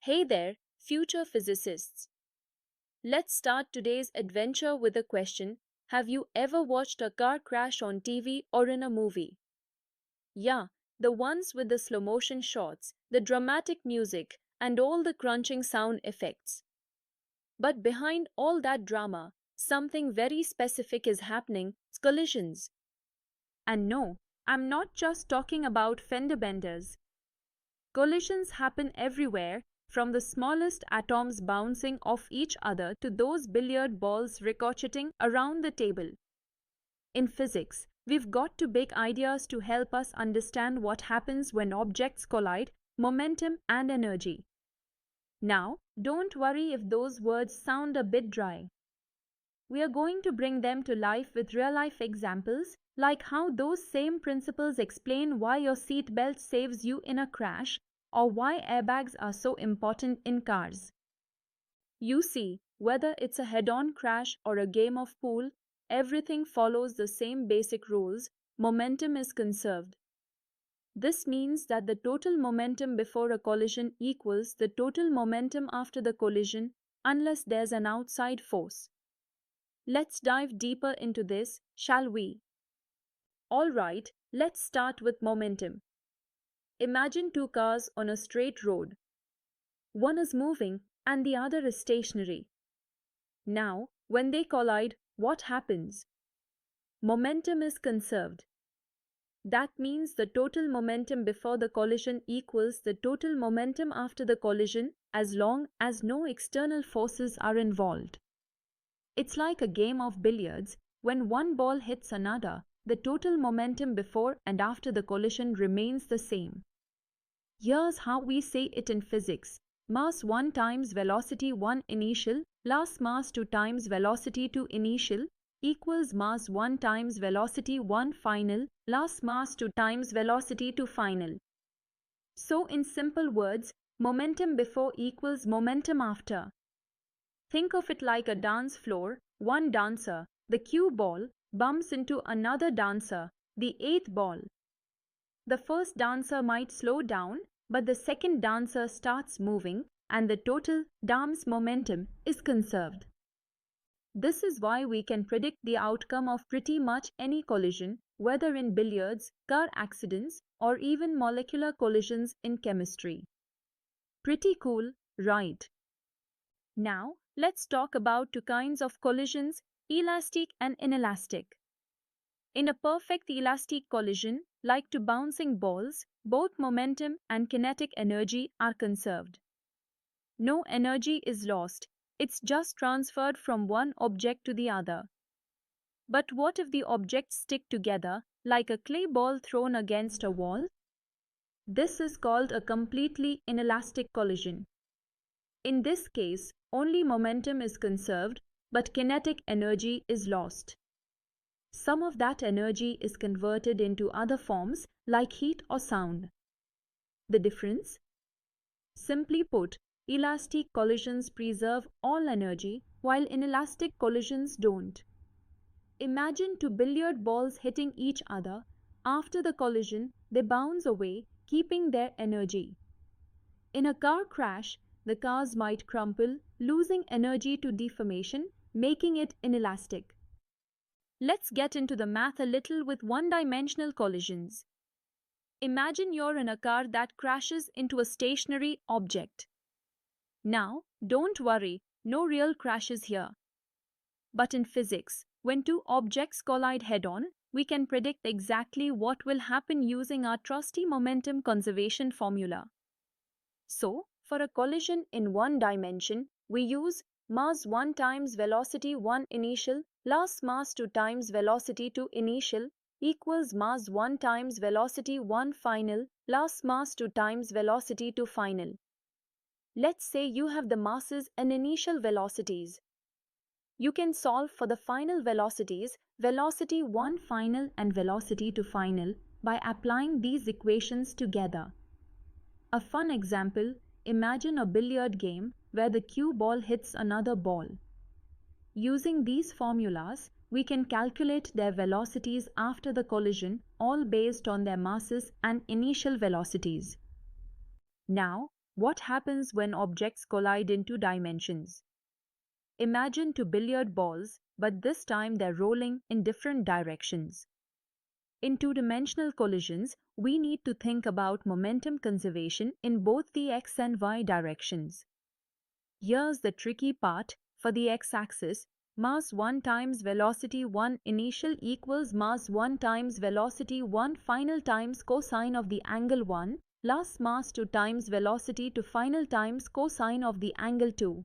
Hey there, future physicists. Let's start today's adventure with a question. Have you ever watched a car crash on TV or in a movie? Yeah, the ones with the slow motion shots, the dramatic music, and all the crunching sound effects. But behind all that drama, something very specific is happening: collisions. And no, I'm not just talking about fender benders. Collisions happen everywhere, from the smallest atoms bouncing off each other to those billiard balls ricocheting around the table. In physics, we've got two big ideas to help us understand what happens when objects collide: momentum and energy. Now, don't worry if those words sound a bit dry. We are going to bring them to life with real-life examples, like how those same principles explain why your seatbelt saves you in a crash, or why airbags are so important in cars. You see, whether it's a head-on crash or a game of pool, everything follows the same basic rules: momentum is conserved. This means that the total momentum before a collision equals the total momentum after the collision, unless there's an outside force. Let's dive deeper into this, shall we? Alright, let's start with momentum. Imagine two cars on a straight road. One is moving and the other is stationary. Now, when they collide, what happens? Momentum is conserved. That means the total momentum before the collision equals the total momentum after the collision, as long as no external forces are involved. It's like a game of billiards. When one ball hits another, the total momentum before and after the collision remains the same. Here's how we say it in physics: mass 1 times velocity 1 initial plus mass 2 times velocity 2 initial equals mass 1 times velocity 1 final plus mass 2 times velocity 2 final. So in simple words, momentum before equals momentum after. Think of it like a dance floor. One dancer, the cue ball, bumps into another dancer, the eighth ball. The first dancer might slow down, but the second dancer starts moving, and the total dance momentum is conserved. This is why we can predict the outcome of pretty much any collision, whether in billiards, car accidents, or even molecular collisions in chemistry. Pretty cool, right? Now, let's talk about two kinds of collisions: elastic and inelastic. In a perfect elastic collision, like two bouncing balls, both momentum and kinetic energy are conserved. No energy is lost, it's just transferred from one object to the other. But what if the objects stick together, like a clay ball thrown against a wall? This is called a completely inelastic collision. In this case, only momentum is conserved, but kinetic energy is lost. Some of that energy is converted into other forms like heat or sound. The difference? Simply put, elastic collisions preserve all energy while inelastic collisions don't. Imagine two billiard balls hitting each other. After the collision, they bounce away, keeping their energy. In a car crash, the cars might crumple, losing energy to deformation, making it inelastic. Let's get into the math a little with one-dimensional collisions. Imagine you're in a car that crashes into a stationary object. Now, don't worry, no real crashes here. But in physics, when two objects collide head-on, we can predict exactly what will happen using our trusty momentum conservation formula. So, for a collision in one dimension, we use mass 1 times velocity 1 initial plus mass 2 times velocity 2 initial equals mass 1 times velocity 1 final plus mass 2 times velocity 2 final. Let's say you have the masses and initial velocities. You can solve for the final velocities, velocity 1 final and velocity 2 final, by applying these equations together. A fun example: imagine a billiard game where the cue ball hits another ball. Using these formulas, we can calculate their velocities after the collision, all based on their masses and initial velocities. Now, What happens when objects collide in two dimensions? Imagine two billiard balls, but this time they're rolling in different directions. In two-dimensional collisions, we need to think about momentum conservation in both the x and y directions. Here's the tricky part. For the x-axis, mass 1 times velocity 1 initial equals mass 1 times velocity 1 final times cosine of the angle 1 plus mass 2 times velocity 2 final times cosine of the angle 2.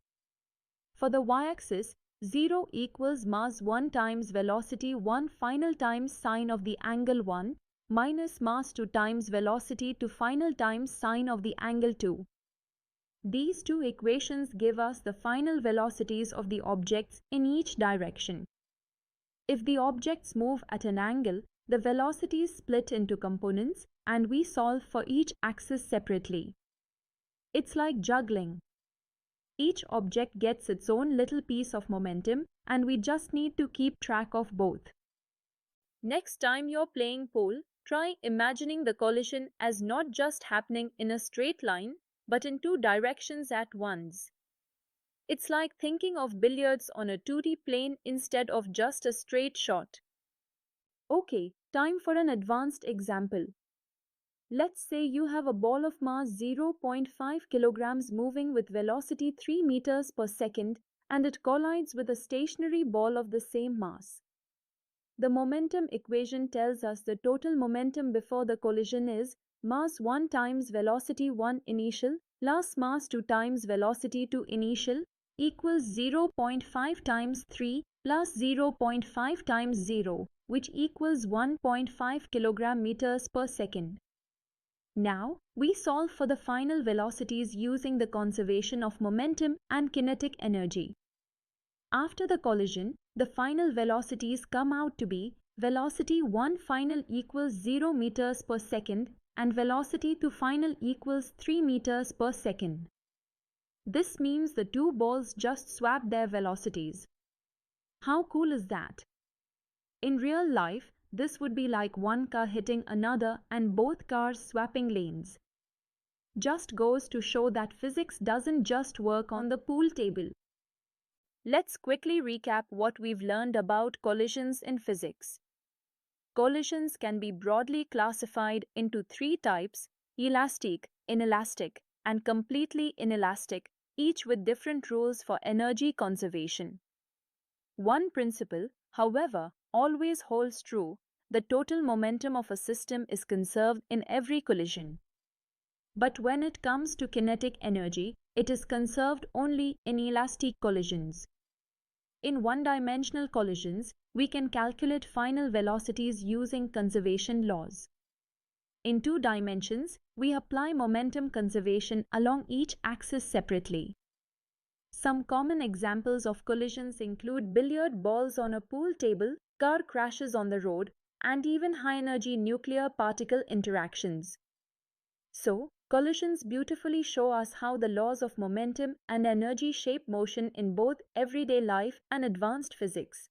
For the y-axis, 0 equals mass 1 times velocity 1 final times sine of the angle 1 minus mass 2 times velocity 2 final times sine of the angle 2. These two equations give us the final velocities of the objects in each direction. If the objects move at an angle, the velocities split into components and we solve for each axis separately. It's like juggling. Each object gets its own little piece of momentum and we just need to keep track of both. Next time you're playing pool, try imagining the collision as not just happening in a straight line, but in two directions at once. It's like thinking of billiards on a 2D plane instead of just a straight shot. Okay, time for an advanced example. Let's say you have a ball of mass 0.5 kilograms moving with velocity 3 meters per second and it collides with a stationary ball of the same mass. The momentum equation tells us the total momentum before the collision is mass 1 times velocity 1 initial plus mass 2 times velocity 2 initial equals 0.5 times 3 plus 0.5 times 0, which equals 1.5 kilogram meters per second. Now, we solve for the final velocities using the conservation of momentum and kinetic energy. After the collision, the final velocities come out to be velocity 1 final equals 0 meters per second and velocity 2 final equals 3 meters per second. This means the two balls just swapped their velocities. How cool is that? In real life, this would be like one car hitting another and both cars swapping lanes. Just goes to show that physics doesn't just work on the pool table. Let's quickly recap what we've learned about collisions in physics. Collisions can be broadly classified into three types: elastic, inelastic, and completely inelastic, each with different rules for energy conservation. One principle, however, always holds true: the total momentum of a system is conserved in every collision. But when it comes to kinetic energy, it is conserved only in elastic collisions. In one-dimensional collisions, we can calculate final velocities using conservation laws. In two dimensions, we apply momentum conservation along each axis separately. Some common examples of collisions include billiard balls on a pool table, car crashes on the road, and even high-energy nuclear particle interactions. So, collisions beautifully show us how the laws of momentum and energy shape motion in both everyday life and advanced physics.